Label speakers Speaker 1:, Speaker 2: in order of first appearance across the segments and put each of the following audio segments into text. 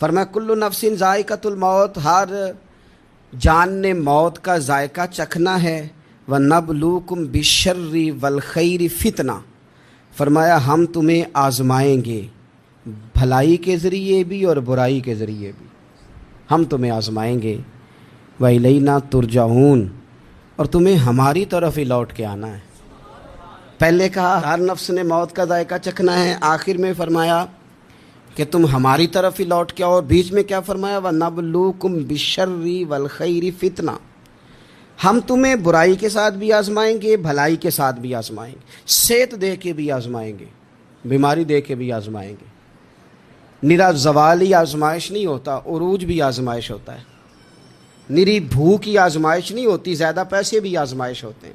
Speaker 1: فرمایا کل نفس ذائقۃ الموت، ہر جان نے موت کا ذائقہ چکھنا ہے، وَنَبْلُوكُمْ بِالشَّرِّ وَالْخَيْرِ فِتْنَةً، فرمایا ہم تمہیں آزمائیں گے بھلائی کے ذریعے بھی اور برائی کے ذریعے بھی، ہم تمہیں آزمائیں گے، وَإِلَيْنَا تُرْجَعُونَ، اور تمہیں ہماری طرف ہی لوٹ کے آنا ہے۔ پہلے کہا ہر نفس نے موت کا ذائقہ چکھنا ہے، آخر میں فرمایا کہ تم ہماری طرف ہی لوٹ کے آؤ، اور بیچ میں کیا فرمایا وَنَبْلُوكُمْ بِالشَّرِّ وَالْخَيْرِ فِتْنَةً، ہم تمہیں برائی کے ساتھ بھی آزمائیں گے، بھلائی کے ساتھ بھی آزمائیں گے، صحت دے کے بھی آزمائیں گے، بیماری دے کے بھی آزمائیں گے۔ نرا زوالی آزمائش نہیں ہوتا، عروج بھی آزمائش ہوتا ہے۔ نری بھوک کی آزمائش نہیں ہوتی، زیادہ پیسے بھی آزمائش ہوتے ہیں۔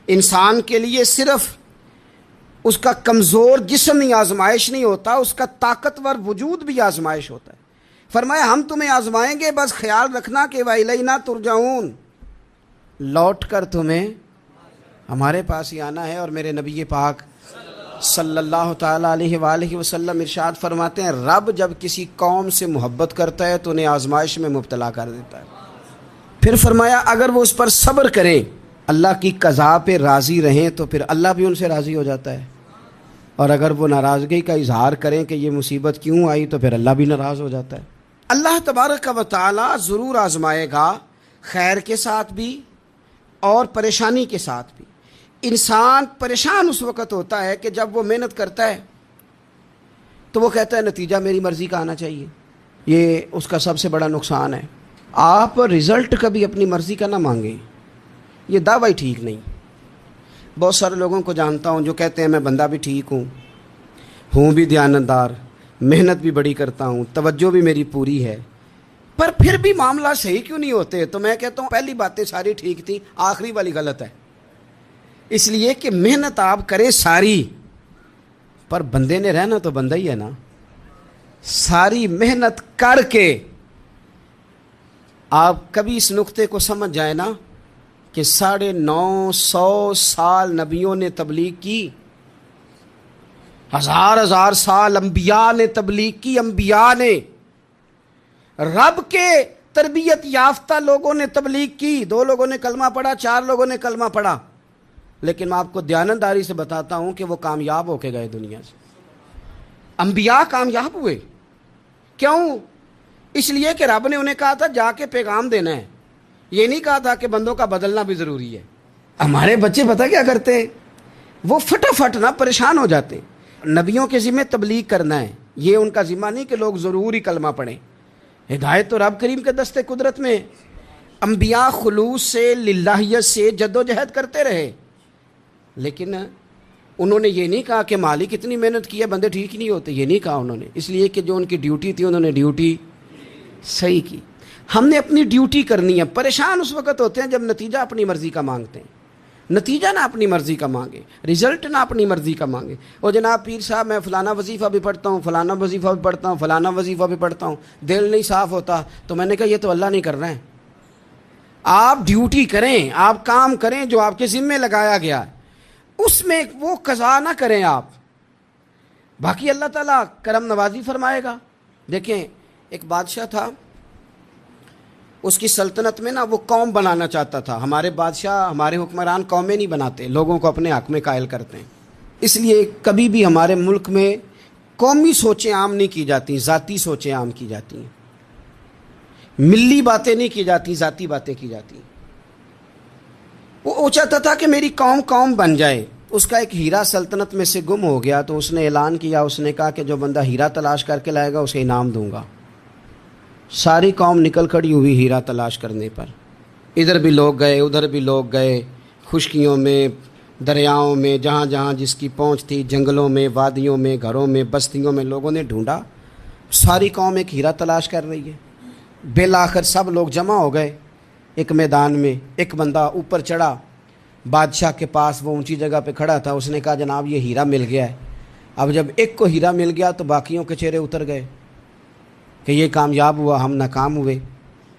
Speaker 1: انسان کے لیے صرف اس کا کمزور جسم ہی آزمائش نہیں ہوتا، اس کا طاقتور وجود بھی آزمائش ہوتا ہے۔ فرمایا ہم تمہیں آزمائیں گے، بس خیال رکھنا کہ وَإِلَيْنَا تُرْجَعُونَ، لوٹ کر تمہیں ہمارے پاس ہی آنا ہے۔ اور میرے نبی پاک صلی اللہ تعالیٰ علیہ وآلہ وسلم ارشاد فرماتے ہیں رب جب کسی قوم سے محبت کرتا ہے تو انہیں آزمائش میں مبتلا کر دیتا ہے۔ پھر فرمایا اگر وہ اس پر صبر کریں، اللہ کی قضا پہ راضی رہیں، تو پھر اللہ بھی ان سے راضی ہو جاتا ہے، اور اگر وہ ناراضگی کا اظہار کریں کہ یہ مصیبت کیوں آئی، تو پھر اللہ بھی ناراض ہو جاتا ہے۔ اللہ تبارک و تعالی ضرور آزمائے گا، خیر کے ساتھ بھی اور پریشانی کے ساتھ بھی۔ انسان پریشان اس وقت ہوتا ہے کہ جب وہ محنت کرتا ہے تو وہ کہتا ہے نتیجہ میری مرضی کا آنا چاہیے، یہ اس کا سب سے بڑا نقصان ہے۔ آپ رزلٹ کبھی اپنی مرضی کا نہ مانگیں، یہ دعویٰ ہی ٹھیک نہیں۔ بہت سارے لوگوں کو جانتا ہوں جو کہتے ہیں میں بندہ بھی ٹھیک ہوں بھی دیانتدار، محنت بھی بڑی کرتا ہوں، توجہ بھی میری پوری ہے، پر پھر بھی معاملہ صحیح کیوں نہیں ہوتے؟ تو میں کہتا ہوں پہلی باتیں ساری ٹھیک تھیں، آخری والی غلط ہے۔ اس لیے کہ محنت آپ کریں ساری، پر بندے نے رہنا تو بندہ ہی ہے نا۔ ساری محنت کر کے آپ کبھی اس نقطے کو سمجھ جائیں نا کہ 950 سال نبیوں نے تبلیغ کی، ہزار سال انبیاء نے تبلیغ کی، انبیاء نے، رب کے تربیت یافتہ لوگوں نے تبلیغ کی، 2 لوگوں نے کلمہ پڑھا، 4 لوگوں نے کلمہ پڑھا، لیکن میں آپ کو دیانتداری سے بتاتا ہوں کہ وہ کامیاب ہو کے گئے دنیا سے۔ انبیاء کامیاب ہوئے، کیوں؟ اس لیے کہ رب نے انہیں کہا تھا جا کے پیغام دینا ہے، یہ نہیں کہا تھا کہ بندوں کا بدلنا بھی ضروری ہے۔ ہمارے بچے پتہ کیا کرتے ہیں؟ وہ فٹافٹ نہ پریشان ہو جاتے ہیں۔ نبیوں کے ذمہ تبلیغ کرنا ہے، یہ ان کا ذمہ نہیں کہ لوگ ضروری کلمہ پڑھیں۔ ہدایت تو رب کریم کے دست قدرت میں۔ انبیاء خلوص سے، للہیت سے جدوجہد کرتے رہے، لیکن انہوں نے یہ نہیں کہا کہ مالک اتنی محنت کی ہے بندے ٹھیک نہیں ہوتے، یہ نہیں کہا انہوں نے، اس لیے کہ جو ان کی ڈیوٹی تھی انہوں نے ڈیوٹی صحیح کی۔ ہم نے اپنی ڈیوٹی کرنی ہے۔ پریشان اس وقت ہوتے ہیں جب نتیجہ اپنی مرضی کا مانگتے ہیں، نتیجہ نہ اپنی مرضی کا مانگے، رزلٹ نہ اپنی مرضی کا مانگے۔ اور جناب پیر صاحب میں فلانا وظیفہ بھی پڑھتا ہوں، فلانا وظیفہ بھی پڑھتا ہوں، فلانا وظیفہ بھی پڑھتا ہوں، دل نہیں صاف ہوتا، تو میں نے کہا یہ تو اللہ نہیں کر رہا ہے۔ آپ ڈیوٹی کریں، آپ کام کریں جو آپ کے ذمے لگایا گیا ہے، اس میں وہ قضا نہ کریں آپ، باقی اللہ تعالیٰ کرم نوازی فرمائے گا۔ دیکھیں ایک بادشاہ تھا، اس کی سلطنت میں نا وہ قوم بنانا چاہتا تھا۔ ہمارے بادشاہ، ہمارے حکمران قومیں نہیں بناتے، لوگوں کو اپنے حق میں قائل کرتے ہیں۔ اس لیے کبھی بھی ہمارے ملک میں قومی سوچیں عام نہیں کی جاتی، ذاتی سوچیں عام کی جاتی ہیں، ملی باتیں نہیں کی جاتی، ذاتی باتیں کی جاتی ہیں۔ وہ چاہتا تھا کہ میری قوم بن جائے۔ اس کا ایک ہیرا سلطنت میں سے گم ہو گیا، تو اس نے اعلان کیا، اس نے کہا کہ جو بندہ ہیرا تلاش کر کے لائے گا اسے انعام دوں گا۔ ساری قوم نکل کھڑی ہوئی ہیرا تلاش کرنے پر، ادھر بھی لوگ گئے، ادھر بھی لوگ گئے، خشکیوں میں، دریاؤں میں، جہاں جہاں جس کی پہنچ تھی، جنگلوں میں، وادیوں میں، گھروں میں، بستیوں میں لوگوں نے ڈھونڈا۔ ساری قوم ایک ہیرا تلاش کر رہی ہے۔ بالآخر سب لوگ جمع ہو گئے ایک میدان میں۔ ایک بندہ اوپر چڑھا بادشاہ کے پاس، وہ اونچی جگہ پہ کھڑا تھا، اس نے کہا جناب یہ ہیرا مل گیا ہے۔ اب جب ایک کو ہیرا مل گیا تو باقیوں کے چہرے اتر گئے کہ یہ کامیاب ہوا، ہم ناکام ہوئے۔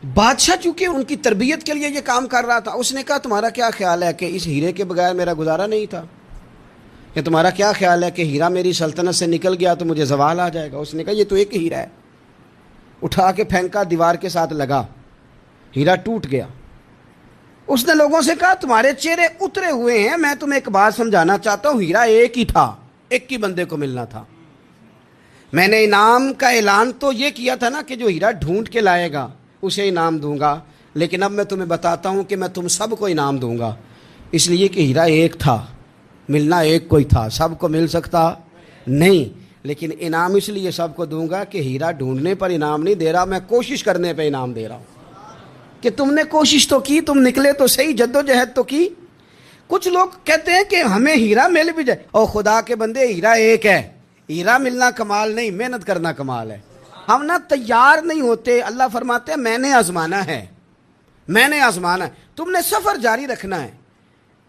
Speaker 1: بادشاہ چونکہ ان کی تربیت کے لیے یہ کام کر رہا تھا، اس نے کہا تمہارا کیا خیال ہے کہ اس ہیرے کے بغیر میرا گزارا نہیں تھا؟ کہ تمہارا کیا خیال ہے کہ ہیرا میری سلطنت سے نکل گیا تو مجھے زوال آ جائے گا؟ اس نے کہا یہ تو ایک ہیرا ہے، اٹھا کے پھینکا، دیوار کے ساتھ لگا، ہیرا ٹوٹ گیا۔ اس نے لوگوں سے کہا تمہارے چہرے اترے ہوئے ہیں، میں تمہیں ایک بات سمجھانا چاہتا ہوں، ہیرا ایک ہی تھا، ایک ہی بندے کو ملنا تھا۔ میں نے انعام کا اعلان تو یہ کیا تھا نا کہ جو ہیرا ڈھونڈ کے لائے گا اسے انعام دوں گا، لیکن اب میں تمہیں بتاتا ہوں کہ میں تم سب کو انعام دوں گا، اس لیے کہ ہیرا ایک تھا، ملنا ایک کو ہی تھا، سب کو مل سکتا نہیں، لیکن انعام اس لیے سب کو دوں گا کہ ہیرا ڈھونڈنے پر انعام نہیں دے رہا، میں کوشش کرنے پہ انعام دے رہا ہوں کہ تم نے کوشش تو کی، تم نکلے تو صحیح، جدوجہد تو کی۔ کچھ لوگ کہتے ہیں کہ ہمیں ہیرا مل بھی جائے، اور خدا کے بندے ہیرا ایک ہے، ہیرا ملنا کمال نہیں، محنت کرنا کمال ہے۔ ہم نہ تیار نہیں ہوتے، اللہ فرماتے ہیں میں نے آزمانا ہے، میں نے آزمانا ہے، تم نے سفر جاری رکھنا ہے،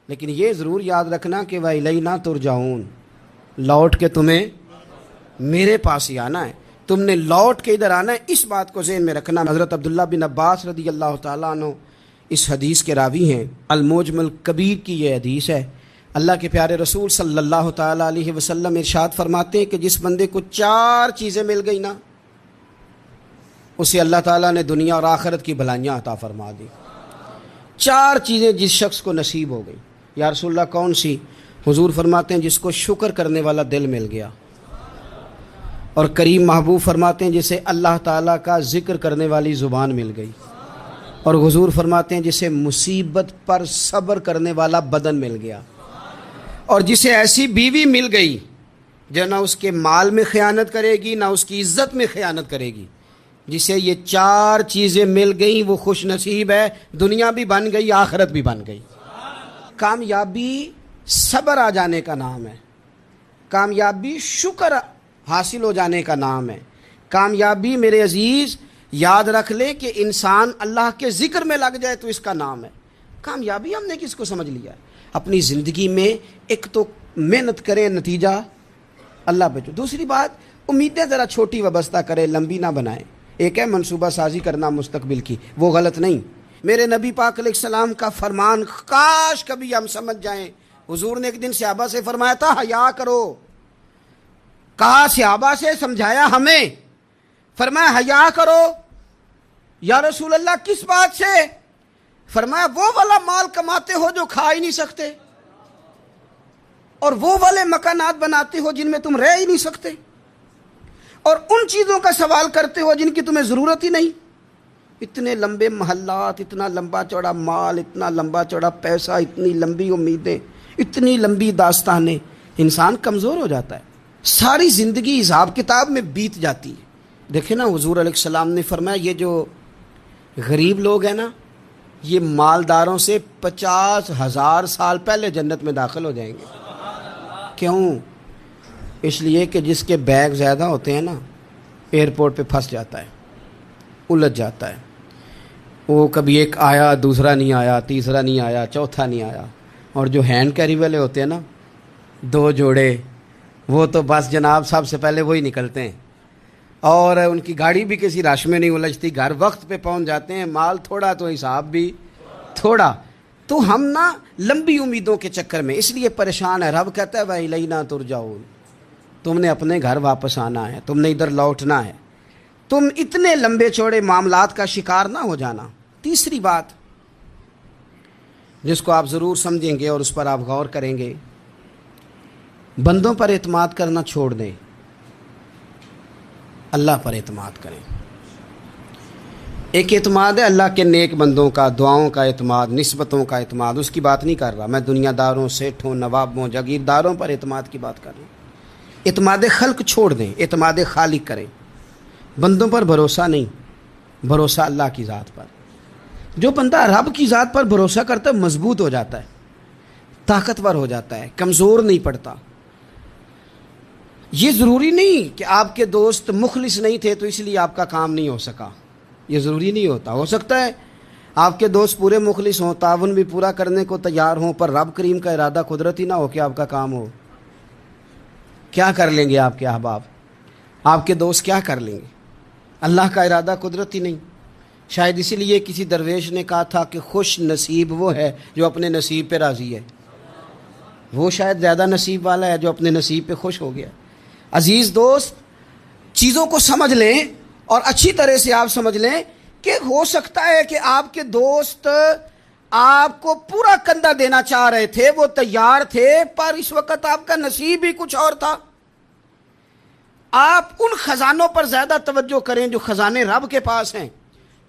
Speaker 1: لیکن یہ ضرور یاد رکھنا کہ وَإِلَيْنَا تُرْجَعُونَ، لوٹ کے تمہیں میرے پاس ہی آنا ہے، تم نے لوٹ کے ادھر آنا ہے، اس بات کو ذہن میں رکھنا۔ حضرت عبداللہ بن عباس رضی اللہ تعالیٰ عنہ اس حدیث کے راوی ہیں، المعجم الکبیر کی یہ حدیث ہے۔ اللہ کے پیارے رسول صلی اللہ تعالیٰ علیہ وسلم ارشاد فرماتے ہیں کہ جس بندے کو 4 چیزیں مل گئی نا، اسے اللہ تعالیٰ نے دنیا اور آخرت کی بھلائیاں عطا فرما دی۔ 4 چیزیں جس شخص کو نصیب ہو گئی۔ یا رسول اللہ کون سی؟ حضور فرماتے ہیں جس کو شکر کرنے والا دل مل گیا، اور کریم محبوب فرماتے ہیں جسے اللہ تعالیٰ کا ذکر کرنے والی زبان مل گئی، اور حضور فرماتے ہیں جسے مصیبت پر صبر کرنے والا بدن مل گیا، اور جسے ایسی بیوی مل گئی جو نہ اس کے مال میں خیانت کرے گی نہ اس کی عزت میں خیانت کرے گی۔ جسے یہ 4 چیزیں مل گئیں وہ خوش نصیب ہے، دنیا بھی بن گئی، آخرت بھی بن گئی۔ کامیابی صبر آ جانے کا نام ہے، کامیابی شکر حاصل ہو جانے کا نام ہے، کامیابی میرے عزیز یاد رکھ لے کہ انسان اللہ کے ذکر میں لگ جائے تو اس کا نام ہے کامیابی۔ ہم نے کس کو سمجھ لیا ہے؟ اپنی زندگی میں ایک تو محنت کریں، نتیجہ اللہ پہ۔ دوسری بات، امیدیں ذرا چھوٹی وابستہ کرے، لمبی نہ بنائیں۔ ایک ہے منصوبہ سازی کرنا مستقبل کی، وہ غلط نہیں۔ میرے نبی پاک علیہ السلام کا فرمان کاش کبھی ہم سمجھ جائیں۔ حضور نے ایک دن صحابہ سے فرمایا تھا حیا کرو، کہا صحابہ سے، سمجھایا ہمیں، فرمایا حیا کرو۔ یا رسول اللہ کس بات سے؟ فرمایا وہ والا مال کماتے ہو جو کھا ہی نہیں سکتے، اور وہ والے مکانات بناتے ہو جن میں تم رہ ہی نہیں سکتے، اور ان چیزوں کا سوال کرتے ہو جن کی تمہیں ضرورت ہی نہیں۔ اتنے لمبے محلات، اتنا لمبا چوڑا مال، اتنا لمبا چوڑا پیسہ، اتنی لمبی امیدیں، اتنی لمبی داستانیں، انسان کمزور ہو جاتا ہے، ساری زندگی حساب کتاب میں بیت جاتی ہے۔ دیکھیں نا حضور علیہ السلام نے فرمایا یہ جو غریب لوگ ہیں نا، یہ مالداروں سے 50,000 سال پہلے جنت میں داخل ہو جائیں گے۔ کیوں؟ اس لیے کہ جس کے بیگ زیادہ ہوتے ہیں نا، ایئرپورٹ پہ پھنس جاتا ہے، الجھ جاتا ہے، وہ کبھی ایک آیا، دوسرا نہیں آیا، تیسرا نہیں آیا، چوتھا نہیں آیا، اور جو ہینڈ کیری والے ہوتے ہیں نا، 2 جوڑے، وہ تو بس جناب سب سے پہلے وہی نکلتے ہیں، اور ان کی گاڑی بھی کسی رش میں نہیں الجھتی، گھر وقت پہ پہنچ جاتے ہیں، مال تھوڑا تو حساب بھی تھوڑا۔ تو ہم نا لمبی امیدوں کے چکر میں اس لیے پریشان ہے۔ رب کہتا ہے وَإِلَيْنَا تُرْجَعُونَ، تم نے اپنے گھر واپس آنا ہے، تم نے ادھر لوٹنا ہے، تم اتنے لمبے چوڑے معاملات کا شکار نہ ہو جانا۔ تیسری بات جس کو آپ ضرور سمجھیں گے اور اس پر آپ غور کریں گے، بندوں پر اعتماد کرنا چھوڑ دیں، اللہ پر اعتماد کریں۔ ایک اعتماد ہے اللہ کے نیک بندوں کا، دعاؤں کا اعتماد، نسبتوں کا اعتماد، اس کی بات نہیں کر رہا میں، دنیا داروں، سیٹھوں، نوابوں، جاگیرداروں پر اعتماد کی بات کر رہا ہوں۔ اعتماد خلق چھوڑ دیں، اعتماد خالق کریں۔ بندوں پر بھروسہ نہیں، بھروسہ اللہ کی ذات پر۔ جو بندہ رب کی ذات پر بھروسہ کرتا ہے مضبوط ہو جاتا ہے، طاقتور ہو جاتا ہے، کمزور نہیں پڑتا۔ یہ ضروری نہیں کہ آپ کے دوست مخلص نہیں تھے تو اس لیے آپ کا کام نہیں ہو سکا، یہ ضروری نہیں ہوتا۔ ہو سکتا ہے آپ کے دوست پورے مخلص ہوں، تعاون بھی پورا کرنے کو تیار ہوں، پر رب کریم کا ارادہ قدرتی نہ ہو کہ آپ کا کام ہو۔ کیا کر لیں گے آپ کے احباب، آپ کے دوست کیا کر لیں گے؟ اللہ کا ارادہ قدرتی نہیں۔ شاید اسی لیے کسی درویش نے کہا تھا کہ خوش نصیب وہ ہے جو اپنے نصیب پہ راضی ہے، وہ شاید زیادہ نصیب والا ہے جو اپنے نصیب پہ خوش ہو گیا۔ عزیز دوست، چیزوں کو سمجھ لیں، اور اچھی طرح سے آپ سمجھ لیں کہ ہو سکتا ہے کہ آپ کے دوست آپ کو پورا کندھا دینا چاہ رہے تھے، وہ تیار تھے، پر اس وقت آپ کا نصیب ہی کچھ اور تھا۔ آپ ان خزانوں پر زیادہ توجہ کریں جو خزانے رب کے پاس ہیں۔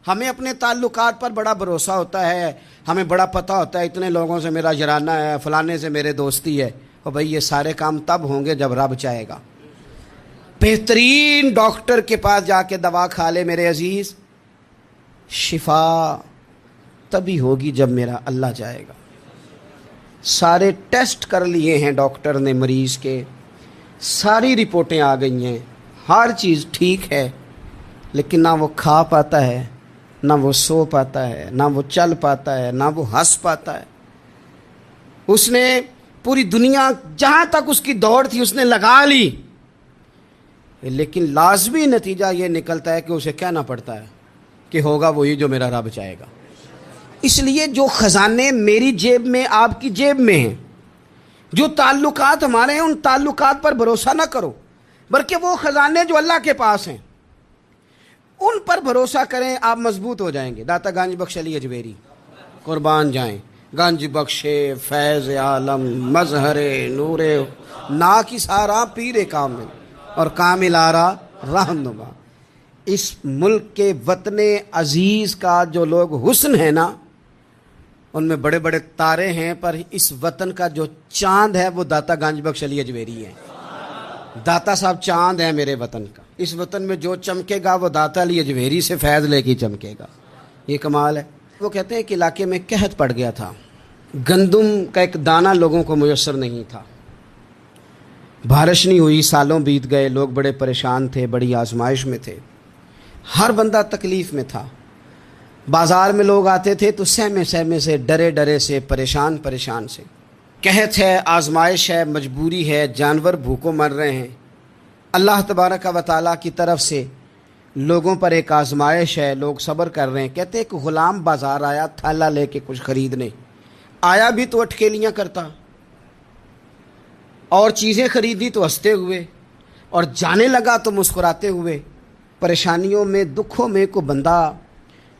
Speaker 1: ہمیں اپنے تعلقات پر بڑا بھروسہ ہوتا ہے، ہمیں بڑا پتہ ہوتا ہے اتنے لوگوں سے میرا جرانہ ہے، فلانے سے میرے دوستی ہے، اور بھائی یہ سارے کام تب ہوں گے جب رب چاہے گا۔ بہترین ڈاکٹر کے پاس جا کے دوا کھا لے میرے عزیز، شفا تبھی ہوگی جب میرا اللہ چاہے گا۔ سارے ٹیسٹ کر لیے ہیں ڈاکٹر نے مریض کے، ساری رپورٹیں آ گئی ہیں، ہر چیز ٹھیک ہے، لیکن نہ وہ کھا پاتا ہے، نہ وہ سو پاتا ہے، نہ وہ چل پاتا ہے، نہ وہ ہنس پاتا ہے۔ اس نے پوری دنیا جہاں تک اس کی دوڑ تھی اس نے لگا لی، لیکن لازمی نتیجہ یہ نکلتا ہے کہ اسے کہنا پڑتا ہے کہ ہوگا وہی جو میرا رب چاہے گا۔ اس لیے جو خزانے میری جیب میں، آپ کی جیب میں ہیں، جو تعلقات ہمارے ہیں، ان تعلقات پر بھروسہ نہ کرو، بلکہ وہ خزانے جو اللہ کے پاس ہیں ان پر بھروسہ کریں، آپ مضبوط ہو جائیں گے۔ داتا گنج بخش علی اجمیری قربان جائیں، گنج بخشے فیض عالم مظہر نور نا کی سارا پیر کامل اور کامل آرا رہنما۔ اس ملک کے وطن عزیز کا جو لوگ حسن ہے نا، ان میں بڑے بڑے تارے ہیں، پر اس وطن کا جو چاند ہے وہ داتا گنج بخش علی اجمیری ہے۔ داتا صاحب چاند ہے میرے وطن کا، اس وطن میں جو چمکے گا وہ داتا علی اجمیری سے فیض لے کے چمکے گا۔ یہ کمال ہے۔ وہ کہتے ہیں کہ علاقے میں قحط پڑ گیا تھا، گندم کا ایک دانہ لوگوں کو میسر نہیں تھا، بارش نہیں ہوئی، سالوں بیت گئے، لوگ بڑے پریشان تھے، بڑی آزمائش میں تھے، ہر بندہ تکلیف میں تھا۔ بازار میں لوگ آتے تھے تو سہمے سہمے سے، ڈرے ڈرے سے، پریشان پریشان سے۔ قحط ہے، آزمائش ہے، مجبوری ہے، جانور بھوکوں مر رہے ہیں۔ اللہ تبارک و تعالیٰ کی طرف سے لوگوں پر ایک آزمائش ہے، لوگ صبر کر رہے ہیں۔ کہتے ایک غلام بازار آیا تھالا لے کے کچھ خریدنے، آیا بھی تو اٹکیلیاں کرتا، اور چیزیں خریدی تو ہنستے ہوئے، اور جانے لگا تو مسکراتے ہوئے۔ پریشانیوں میں، دکھوں میں کو بندہ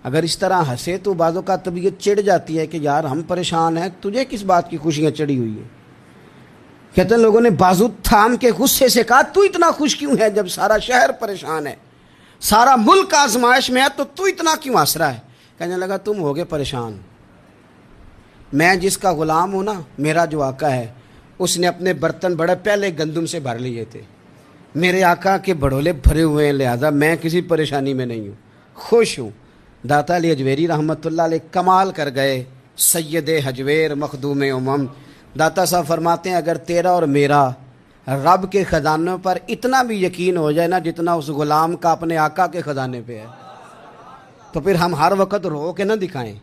Speaker 1: اگر اس طرح ہنسے تو بعضوں کا طبیعت چڑ جاتی ہے کہ یار ہم پریشان ہیں، تجھے کس بات کی خوشیاں چڑھی ہوئی ہیں۔ کہتے ہیں لوگوں نے بازو تھام کے غصے سے کہا تو اتنا خوش کیوں ہے جب سارا شہر پریشان ہے، سارا ملک آزمائش میں ہے، تو اتنا کیوں ہنس رہا ہے؟ کہنے لگا تم ہوگے پریشان، میں جس کا غلام ہوں نا، میرا جو آقا ہے، اس نے اپنے برتن بڑے پہلے گندم سے بھر لیے تھے، میرے آقا کے بڑولے بھرے ہوئے ہیں، لہذا میں کسی پریشانی میں نہیں ہوں، خوش ہوں۔ داتا علی اجمیری رحمۃ اللہ علیہ کمال کر گئے، سید حجویر مخدوم امم۔ داتا صاحب فرماتے ہیں اگر تیرا اور میرا رب کے خزانوں پر اتنا بھی یقین ہو جائے نا جتنا اس غلام کا اپنے آقا کے خزانے پہ ہے، تو پھر ہم ہر وقت رو کے نہ دکھائیں،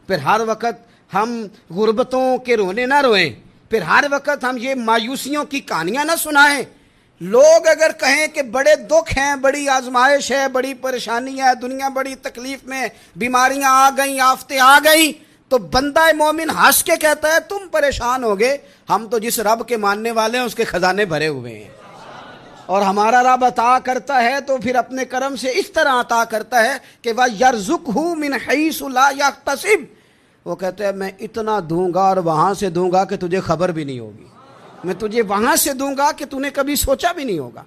Speaker 1: پھر ہر وقت ہم غربتوں کے رونے نہ روئیں، پھر ہر وقت ہم یہ مایوسیوں کی کہانیاں نہ سنائیں۔ لوگ اگر کہیں کہ بڑے دکھ ہیں، بڑی آزمائش ہے، بڑی پریشانی ہے، دنیا بڑی تکلیف میں، بیماریاں آ گئیں، آفتیں آ گئیں، تو بندہ مومن ہنس کے کہتا ہے تم پریشان ہوگے، ہم تو جس رب کے ماننے والے ہیں اس کے خزانے بھرے ہوئے ہیں، اور ہمارا رب عطا کرتا ہے تو پھر اپنے کرم سے اس طرح عطا کرتا ہے کہ وَيَرْزُقْهُ مِنْ حَيْثُ لَا يَحْتَسِبُ۔ وہ کہتے ہیں میں اتنا دوں گا اور وہاں سے دوں گا کہ تجھے خبر بھی نہیں ہوگی، میں تجھے وہاں سے دوں گا کہ تو نے کبھی سوچا بھی نہیں ہوگا۔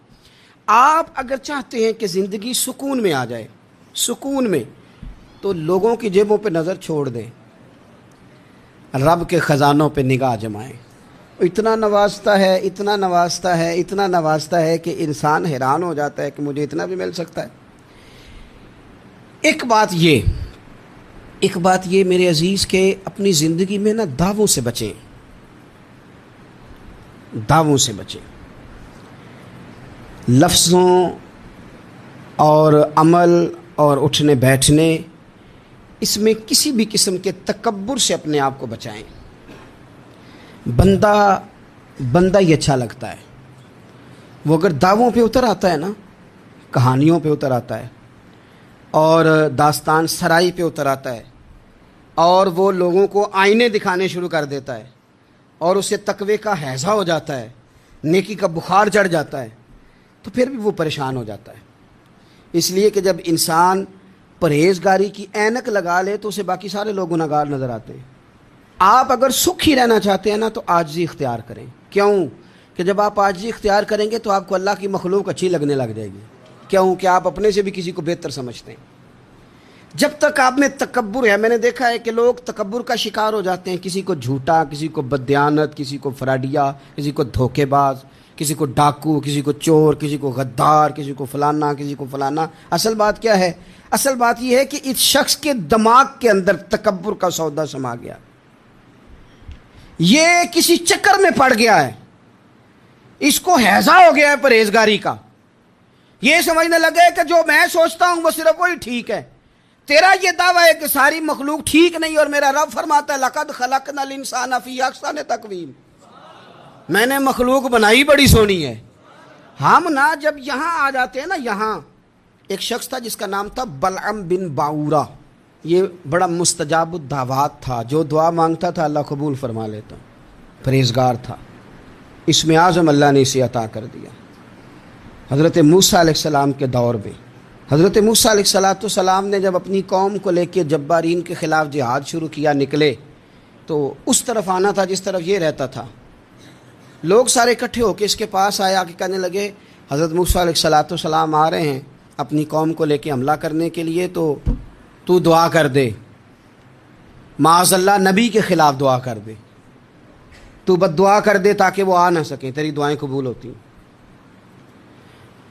Speaker 1: آپ اگر چاہتے ہیں کہ زندگی سکون میں آ جائے، سکون میں، تو لوگوں کی جیبوں پہ نظر چھوڑ دیں، رب کے خزانوں پہ نگاہ جمائیں۔ اتنا نوازتا ہے، اتنا نوازتا ہے، اتنا نوازتا ہے کہ انسان حیران ہو جاتا ہے کہ مجھے اتنا بھی مل سکتا ہے۔ ایک بات یہ میرے عزیز کہ اپنی زندگی میں نا دعووں سے بچیں، دعووں سے بچیں، لفظوں اور عمل اور اٹھنے بیٹھنے، اس میں کسی بھی قسم کے تکبر سے اپنے آپ کو بچائیں۔ بندہ ہی اچھا لگتا ہے، وہ اگر دعووں پہ اتر آتا ہے نا، کہانیوں پہ اتر آتا ہے، اور داستان سرائی پہ اتر آتا ہے، اور وہ لوگوں کو آئینے دکھانے شروع کر دیتا ہے، اور اسے تقوی کا ہیضہ ہو جاتا ہے، نیکی کا بخار چڑھ جاتا ہے، تو پھر بھی وہ پریشان ہو جاتا ہے۔ اس لیے کہ جب انسان پرہیزگاری کی اینک لگا لے تو اسے باقی سارے لوگ گناہگار نظر آتے ہیں۔ آپ اگر سکھی رہنا چاہتے ہیں نا تو عاجزی اختیار کریں۔ کیوں کہ جب آپ عاجزی اختیار کریں گے تو آپ کو اللہ کی مخلوق اچھی لگنے لگ جائے گی، کیوں کہ آپ اپنے سے بھی کسی کو بہتر سمجھتے ہیں۔ جب تک آپ میں تکبر ہے، میں نے دیکھا ہے کہ لوگ تکبر کا شکار ہو جاتے ہیں، کسی کو جھوٹا، کسی کو بددیانت، کسی کو فراڈیا، کسی کو دھوکے باز، کسی کو ڈاکو، کسی کو چور، کسی کو غدار، کسی کو فلانا، کسی کو فلانا۔ اصل بات کیا ہے؟ اصل بات یہ ہے کہ اس شخص کے دماغ کے اندر تکبر کا سودا سما گیا، یہ کسی چکر میں پڑ گیا ہے، اس کو ہیضہ ہو گیا ہے پرہیزگاری کا۔ یہ سمجھنے لگے کہ جو میں سوچتا ہوں وہ صرف وہی ٹھیک ہے۔ تیرا یہ دعویٰ ہے کہ ساری مخلوق ٹھیک نہیں، اور میرا رب فرماتا ہے لَقَدْ خَلَقْنَا الْإِنسَانَ فِي أَحْسَنِ تَقْوِيمٍ، میں نے مخلوق بنائی بڑی سونی ہے۔ ہم نا جب یہاں آ جاتے ہیں نا، یہاں ایک شخص تھا جس کا نام تھا بلعم بن باورہ، یہ بڑا مستجاب الدعوات تھا، جو دعا مانگتا تھا اللہ قبول فرما لیتا، پرہیزگار تھا، اسم اعظم اللہ نے اسے عطا کر دیا۔ حضرت موسیٰ علیہ السلام کے دور میں حضرت موسیٰ علیہ السلام نے جب اپنی قوم کو لے کے جبارین کے خلاف جہاد شروع کیا، نکلے تو اس طرف آنا تھا جس طرف یہ رہتا تھا۔ لوگ سارے اکٹھے ہو کے اس کے پاس آئے، آ کے کہنے لگے حضرت موسیٰ علیہ السلام آ رہے ہیں اپنی قوم کو لے کے حملہ کرنے کے لیے، تو دعا کر دے، معاذ اللہ نبی کے خلاف دعا کر دے، تو بد دعا کر دے تاکہ وہ آ نہ سکیں، تیری دعائیں قبول ہوتی ہیں۔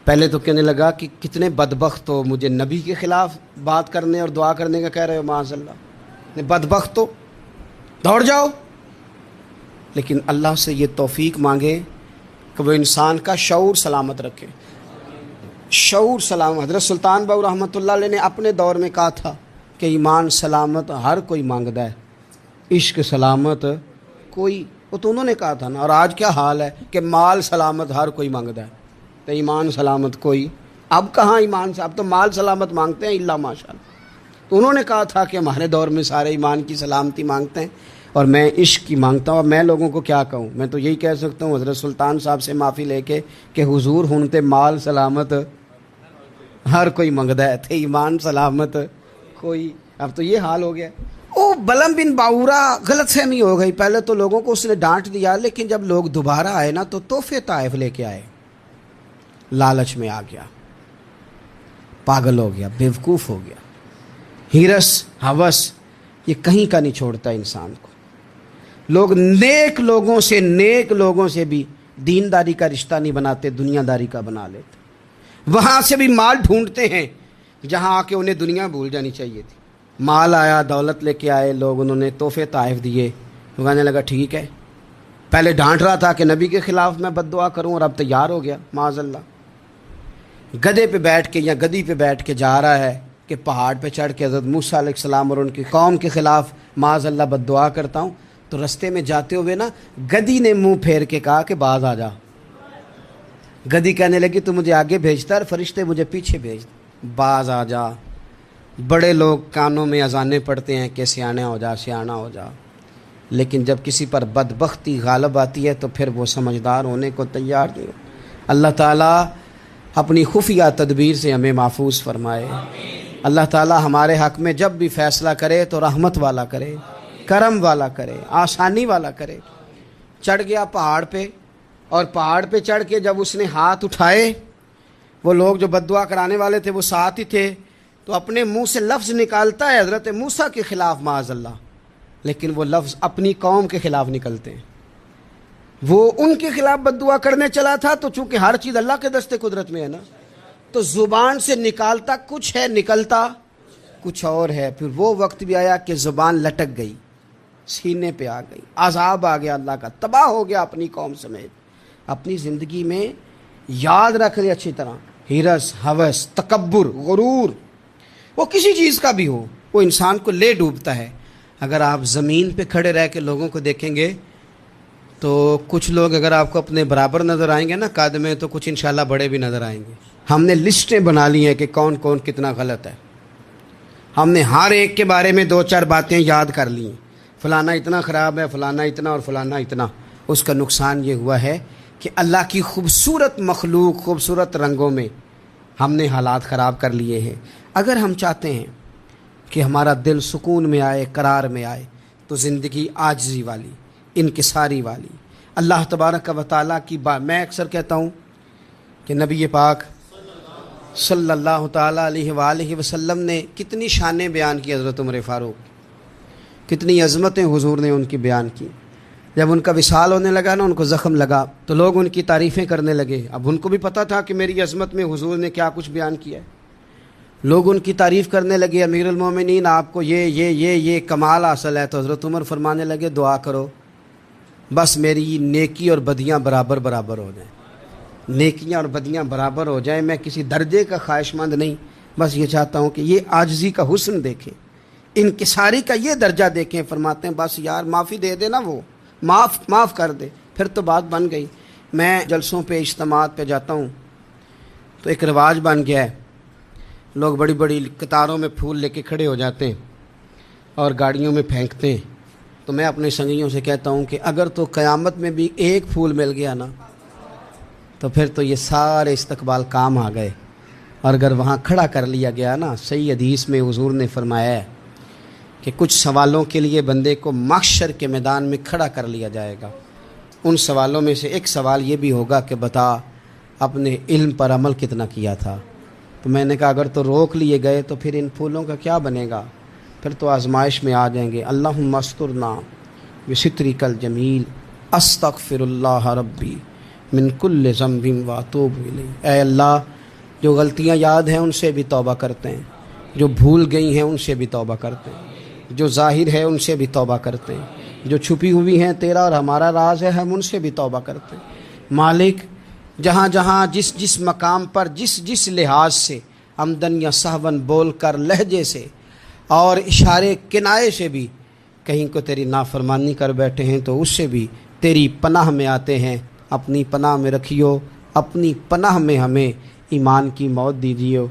Speaker 1: پہلے تو کہنے لگا کہ کتنے بدبخت ہو، مجھے نبی کے خلاف بات کرنے اور دعا کرنے کا کہہ رہے ہو، معاذ اللہ، بدبخت ہو، دوڑ جاؤ۔ لیکن اللہ سے یہ توفیق مانگے کہ وہ انسان کا شعور سلامت رکھے، شعور سلام۔ حضرت سلطان باؤ رحمۃ اللہ علیہ نے اپنے دور میں کہا تھا کہ ایمان سلامت ہر کوئی مانگتا ہے، عشق سلامت کوئی، وہ تو انہوں نے کہا تھا نا۔ اور آج کیا حال ہے کہ مال سلامت ہر کوئی مانگتا ہے، تو ایمان سلامت کوئی۔ اب کہاں ایمان سے، اب تو مال سلامت مانگتے ہیں الا ماشاء اللہ۔ تو انہوں نے کہا تھا کہ ہمارے دور میں سارے ایمان کی سلامتی مانگتے ہیں اور میں عشق کی مانگتا ہوں۔ اور میں لوگوں کو کیا کہوں، میں تو یہی کہہ سکتا ہوں حضرت سلطان صاحب سے معافی لے کے کہ حضور ہنتے مال سلامت ہر کوئی منگدا ہے، تھے ایمان سلامت کوئی۔ اب تو یہ حال ہو گیا۔ او بلعم بن باورہ غلط فہمی ہو گئی، پہلے تو لوگوں کو اس نے ڈانٹ دیا، لیکن جب لوگ دوبارہ آئے نا تو تحفے طائف لے کے آئے، لالچ میں آ گیا، پاگل ہو گیا، بیوقوف ہو گیا۔ ہرس ہوس یہ کہیں کا نہیں چھوڑتا انسان کو۔ لوگ نیک لوگوں سے بھی دینداری کا رشتہ نہیں بناتے، دنیا داری کا بنا لیتے۔ وہاں سے بھی مال ڈھونڈتے ہیں جہاں آ کے انہیں دنیا بھول جانی چاہیے تھی۔ مال آیا، دولت لے کے آئے لوگ، انہوں نے تحفے طائف دیے، تو کہنے لگا ٹھیک ہے، پہلے ڈانٹ رہا تھا کہ نبی کے خلاف میں بد دعا کروں، اور اب تیار ہو گیا معاذ اللہ۔ گدھے پہ بیٹھ کے یا گدی پہ بیٹھ کے جا رہا ہے کہ پہاڑ پہ چڑھ کے حضرت موسیٰ علیہ السلام اور ان کی قوم کے خلاف معاذ اللہ بد دعا کرتا ہوں۔ تو رستے میں جاتے ہوئے نا گدی نے منہ پھیر کے کہا کہ باز آ جا۔ گدی کہنے لگی تو مجھے آگے بھیجتا ہے، فرشتے مجھے پیچھے بھیج، باز آ جا۔ بڑے لوگ کانوں میں اذانیں پڑھتے ہیں کہ سیانا ہو جا، سیانا ہو جا، لیکن جب کسی پر بدبختی غالب آتی ہے تو پھر وہ سمجھدار ہونے کو تیار نہیں۔ اللہ تعالیٰ اپنی خفیہ تدبیر سے ہمیں محفوظ فرمائے۔ اللہ تعالیٰ ہمارے حق میں جب بھی فیصلہ کرے تو رحمت والا کرے، کرم والا کرے، آسانی والا کرے۔ چڑھ گیا پہاڑ پہ، اور پہاڑ پہ چڑھ کے جب اس نے ہاتھ اٹھائے، وہ لوگ جو بد دعا کرانے والے تھے وہ ساتھ ہی تھے، تو اپنے منہ سے لفظ نکالتا ہے حضرت موسیٰ کے خلاف معاذ اللہ، لیکن وہ لفظ اپنی قوم کے خلاف نکلتے ہیں۔ وہ ان کے خلاف بد دعا کرنے چلا تھا، تو چونکہ ہر چیز اللہ کے دستے قدرت میں ہے نا، تو زبان سے نکالتا کچھ ہے، نکلتا کچھ اور ہے۔ پھر وہ وقت بھی آیا کہ زبان لٹک گئی، سینے پہ آ گئی، عذاب آ گیا اللہ کا، تباہ ہو گیا اپنی قوم سمیت۔ اپنی زندگی میں یاد رکھ لے اچھی طرح، ہرس، ہوس، تکبر، غرور، وہ کسی چیز کا بھی ہو، وہ انسان کو لے ڈوبتا ہے۔ اگر آپ زمین پہ کھڑے رہ کے لوگوں کو دیکھیں گے تو کچھ لوگ اگر آپ کو اپنے برابر نظر آئیں گے نا قد میں، تو کچھ انشاءاللہ بڑے بھی نظر آئیں گے۔ ہم نے لسٹیں بنا لی ہیں کہ کون کون کتنا غلط ہے، ہم نے ہر ایک کے بارے میں 2-4 باتیں یاد کر لی ہیں، فلانا اتنا خراب ہے، فلانا اتنا، اور فلانا اتنا۔ اس کا نقصان یہ ہوا ہے کہ اللہ کی خوبصورت مخلوق خوبصورت رنگوں میں ہم نے حالات خراب کر لیے ہیں۔ اگر ہم چاہتے ہیں کہ ہمارا دل سکون میں آئے، قرار میں آئے، تو زندگی عاجزی والی، انکساری والی، اللہ تبارک و تعالیٰ کی بات۔ میں اکثر کہتا ہوں کہ نبی پاک صلی اللہ تعالیٰ علیہ وآلہ وسلم نے کتنی شانیں بیان کی، حضرت عمر فاروق، کتنی عظمتیں حضور نے ان کی بیان کی۔ جب ان کا وصال ہونے لگا نا، ان کو زخم لگا، تو لوگ ان کی تعریفیں کرنے لگے۔ اب ان کو بھی پتہ تھا کہ میری عظمت میں حضور نے کیا کچھ بیان کیا ہے۔ لوگ ان کی تعریف کرنے لگے، امیر المومنین آپ کو یہ کمال حاصل ہے۔ تو حضرت عمر فرمانے لگے دعا کرو بس میری نیکی اور بدیاں برابر برابر ہو جائیں، نیکیاں اور بدیاں برابر ہو جائیں۔ میں کسی درجے کا خواہش مند نہیں، بس یہ چاہتا ہوں کہ یہ عاجزی کا حسن دیکھیں، انکساری کا یہ درجہ دیکھیں۔ فرماتے ہیں بس یار معافی دے دے نا، وہ معاف کر دے، پھر تو بات بن گئی۔ میں جلسوں پہ، اجتماعات پہ جاتا ہوں تو ایک رواج بن گیا ہے، لوگ بڑی بڑی قطاروں میں پھول لے کے کھڑے ہو جاتے ہیں اور گاڑیوں میں پھینکتے ہیں۔ تو میں اپنے سنگیوں سے کہتا ہوں کہ اگر تو قیامت میں بھی ایک پھول مل گیا نا، تو پھر تو یہ سارے استقبال کام آ گئے۔ اور اگر وہاں کھڑا کر لیا گیا نا، صحیح حدیث میں حضور نے فرمایا ہے کہ کچھ سوالوں کے لیے بندے کو محشر کے میدان میں کھڑا کر لیا جائے گا۔ ان سوالوں میں سے ایک سوال یہ بھی ہوگا کہ بتا اپنے علم پر عمل کتنا کیا تھا۔ تو میں نے کہا اگر تو روک لیے گئے تو پھر ان پھولوں کا کیا بنے گا، پھر تو آزمائش میں آ جائیں گے۔ اللہم استرنا بسترک الجمیل استغفر اللہ ربی من کل ذنب واتوب الیہ۔ اے اللہ، جو غلطیاں یاد ہیں ان سے بھی توبہ کرتے ہیں، جو بھول گئی ہیں ان سے بھی توبہ کرتے ہیں، جو ظاہر ہے ان سے بھی توبہ کرتے ہیں، جو چھپی ہوئی ہیں تیرا اور ہمارا راز ہے ہم ان سے بھی توبہ کرتے ہیں۔ مالک، جہاں جہاں جس مقام پر جس لحاظ سے عمدن یا سہون بول کر، لہجے سے اور اشارے کنائے سے بھی کہیں کو تیری نافرمانی کر بیٹھے ہیں تو اس سے بھی تیری پناہ میں آتے ہیں۔ اپنی پناہ میں رکھیو، اپنی پناہ میں ہمیں ایمان کی موت دیجیو۔